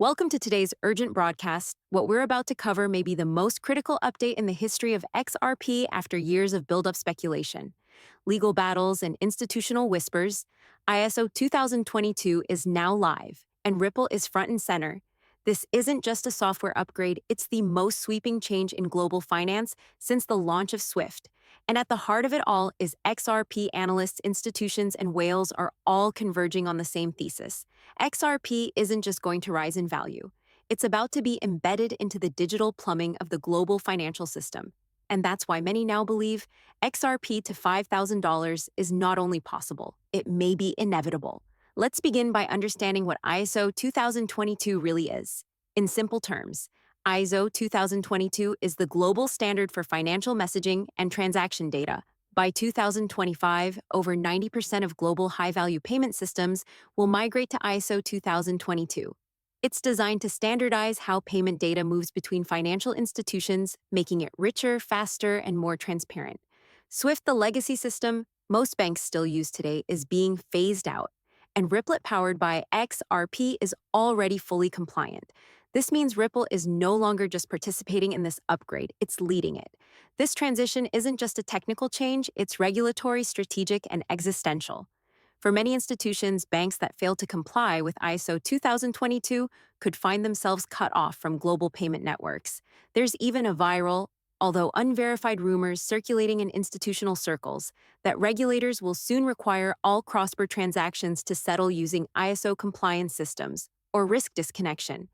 Welcome to today's urgent broadcast. What we're about to cover may be the most critical update in the history of XRP after years of build-up speculation. Legal battles and institutional whispers, ISO 2022 is now live, and Ripple is front and center. This isn't just a software upgrade, it's the most sweeping change in global finance since the launch of SWIFT. And at the heart of it all is XRP analysts, institutions, and whales are all converging on the same thesis. XRP isn't just going to rise in value. It's about to be embedded into the digital plumbing of the global financial system. And that's why many now believe XRP to $5,000 is not only possible, it may be inevitable. Let's begin by understanding what ISO 2022 really is. In simple terms, ISO 2022 is the global standard for financial messaging and transaction data. By 2025, over 90% of global high-value payment systems will migrate to ISO 2022. It's designed to standardize how payment data moves between financial institutions, making it richer, faster, and more transparent. SWIFT, the legacy system most banks still use today, is being phased out, and Ripple, powered by XRP, is already fully compliant. This means Ripple is no longer just participating in this upgrade, it's leading it. This transition isn't just a technical change, it's regulatory, strategic, and existential. For many institutions, banks that fail to comply with ISO 2022 could find themselves cut off from global payment networks. There's even a viral, although unverified rumors circulating in institutional circles that regulators will soon require all cross-border transactions to settle using ISO compliance systems, or risk disconnection.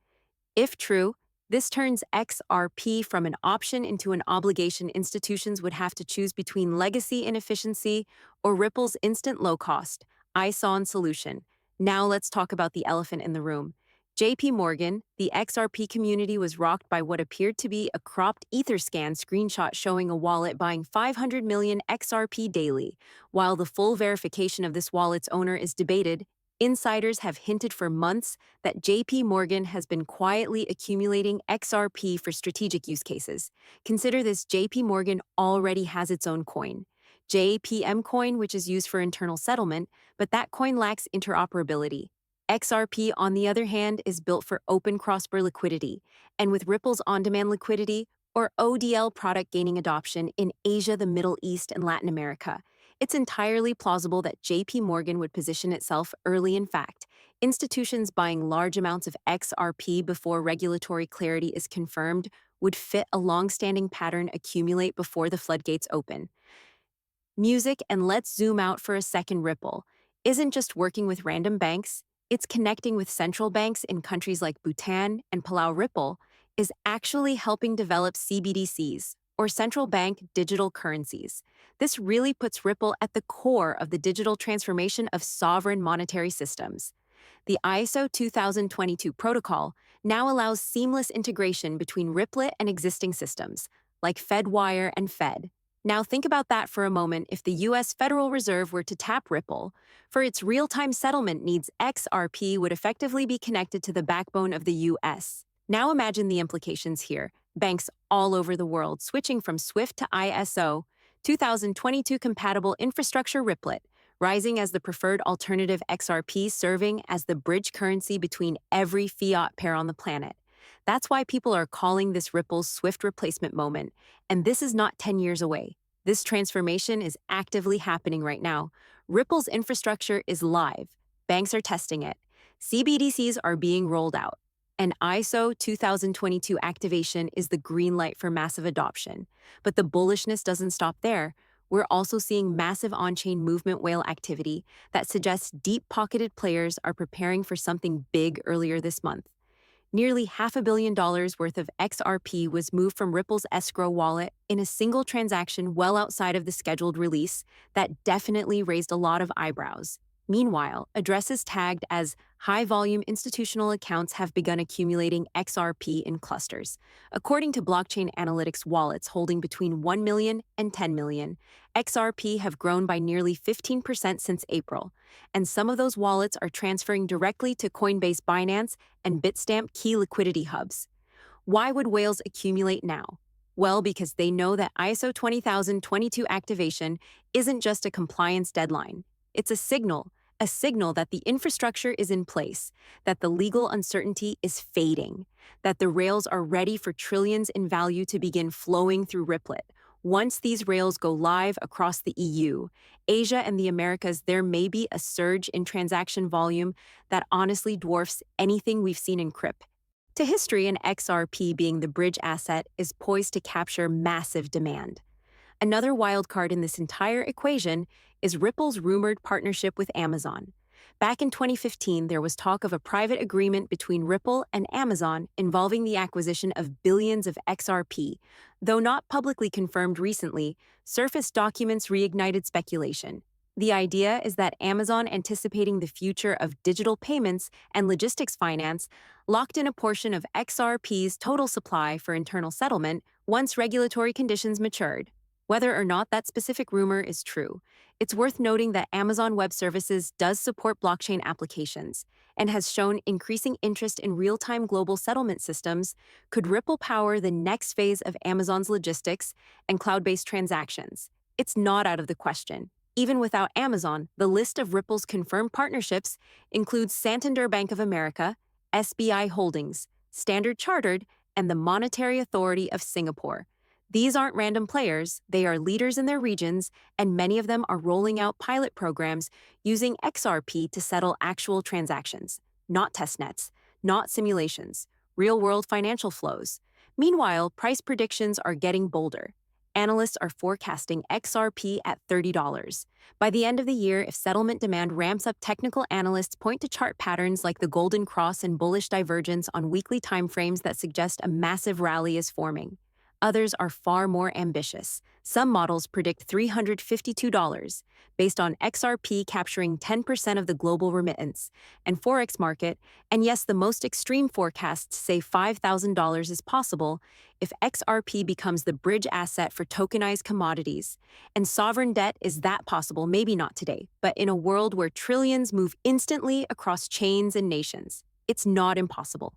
If true, this turns XRP from an option into an obligation institutions would have to choose between legacy inefficiency or Ripple's instant low-cost, ISON solution. Now let's talk about the elephant in the room. JP Morgan, the XRP community was rocked by what appeared to be a cropped Etherscan screenshot showing a wallet buying 500 million XRP daily. While the full verification of this wallet's owner is debated, insiders have hinted for months that JP Morgan has been quietly accumulating XRP for strategic use cases. Consider this: JP Morgan already has its own coin, JPM coin, which is used for internal settlement, but that coin lacks interoperability. XRP, on the other hand, is built for open cross-border liquidity, and with Ripple's on-demand liquidity, or ODL product gaining adoption in Asia, the Middle East, and Latin America, it's entirely plausible that JP Morgan would position itself early. In fact, institutions buying large amounts of XRP before regulatory clarity is confirmed would fit a long-standing pattern: accumulate before the floodgates open. Music, and let's zoom out for a second. Ripple isn't just working with random banks, it's connecting with central banks in countries like Bhutan and Palau. Ripple is actually helping develop CBDCs, or central bank digital currencies. This really puts Ripple at the core of the digital transformation of sovereign monetary systems. The ISO 2022 protocol now allows seamless integration between Ripple and existing systems, like FedWire and Fed. Now think about that for a moment. If the US Federal Reserve were to tap Ripple for its real-time settlement needs, XRP would effectively be connected to the backbone of the US. Now imagine the implications here. Banks all over the world switching from SWIFT to ISO 2022 compatible infrastructure. Ripple rising as the preferred alternative, XRP serving as the bridge currency between every fiat pair on the planet. That's why people are calling this Ripple's SWIFT replacement moment. And this is not 10 years away. This transformation is actively happening right now. Ripple's infrastructure is live. Banks are testing it. CBDCs are being rolled out. And ISO 2022 activation is the green light for massive adoption. But the bullishness doesn't stop there. We're also seeing massive on-chain movement whale activity that suggests deep-pocketed players are preparing for something big. Earlier this month, nearly $500 million worth of XRP was moved from Ripple's escrow wallet in a single transaction well outside of the scheduled release. That definitely raised a lot of eyebrows. Meanwhile, addresses tagged as high-volume institutional accounts have begun accumulating XRP in clusters. According to blockchain analytics, wallets holding between 1 million and 10 million XRP have grown by nearly 15% since April, and some of those wallets are transferring directly to Coinbase, Binance, and Bitstamp, key liquidity hubs. Why would whales accumulate now? Well, because they know that ISO 20022 activation isn't just a compliance deadline. It's a signal, a signal that the infrastructure is in place, that the legal uncertainty is fading, that the rails are ready for trillions in value to begin flowing through Ripple. Once these rails go live across the EU, Asia, and the Americas, there may be a surge in transaction volume that honestly dwarfs anything we've seen in crypto. To history, an XRP being the bridge asset is poised to capture massive demand. Another wildcard in this entire equation is Ripple's rumored partnership with Amazon. Back in 2015, there was talk of a private agreement between Ripple and Amazon involving the acquisition of billions of XRP. Though not publicly confirmed recently, surfaced documents reignited speculation. The idea is that Amazon, anticipating the future of digital payments and logistics finance, locked in a portion of XRP's total supply for internal settlement once regulatory conditions matured. Whether or not that specific rumor is true, it's worth noting that Amazon Web Services does support blockchain applications and has shown increasing interest in real-time global settlement systems. Could Ripple power the next phase of Amazon's logistics and cloud-based transactions? It's not out of the question. Even without Amazon, the list of Ripple's confirmed partnerships includes Santander Bank of America, SBI Holdings, Standard Chartered, and the Monetary Authority of Singapore. These aren't random players, they are leaders in their regions, and many of them are rolling out pilot programs using XRP to settle actual transactions, not testnets, not simulations, real-world financial flows. Meanwhile, price predictions are getting bolder. Analysts are forecasting XRP at $30. By the end of the year, if settlement demand ramps up, technical analysts point to chart patterns like the Golden Cross and bullish divergence on weekly timeframes that suggest a massive rally is forming. Others are far more ambitious. Some models predict $352, based on XRP capturing 10% of the global remittance and Forex market, and yes, the most extreme forecasts say $5,000 is possible if XRP becomes the bridge asset for tokenized commodities. And sovereign debt, is that possible? Maybe not today, but in a world where trillions move instantly across chains and nations, it's not impossible.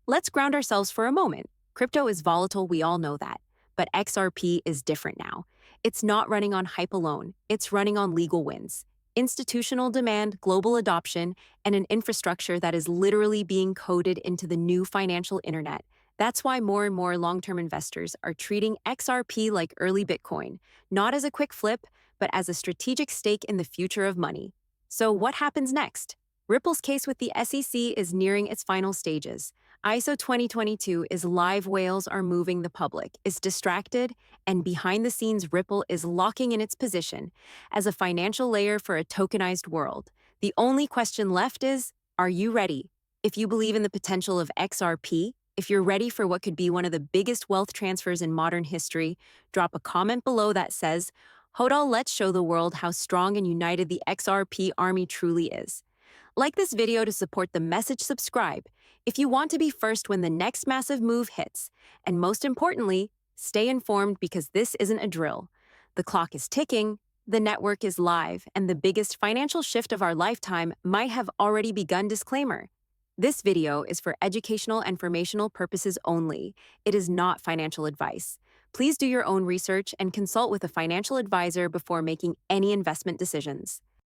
Let's ground ourselves for a moment. Crypto is volatile, we all know that, but XRP is different now. It's not running on hype alone, it's running on legal wins, institutional demand, global adoption, and an infrastructure that is literally being coded into the new financial internet. That's why more and more long-term investors are treating XRP like early Bitcoin, not as a quick flip, but as a strategic stake in the future of money. So what happens next? Ripple's case with the SEC is nearing its final stages. ISO 2022 is live, whales are moving, the public is distracted, and behind the scenes Ripple is locking in its position as a financial layer for a tokenized world. The only question left is, are you ready? If you believe in the potential of XRP, if you're ready for what could be one of the biggest wealth transfers in modern history, drop a comment below that says, "Hodl, let's show the world how strong and united the XRP army truly is." Like this video to support the message, subscribe if you want to be first when the next massive move hits. And most importantly, stay informed because this isn't a drill. The clock is ticking, the network is live, and the biggest financial shift of our lifetime might have already begun. Disclaimer: this video is for educational and informational purposes only. It is not financial advice. Please do your own research and consult with a financial advisor before making any investment decisions.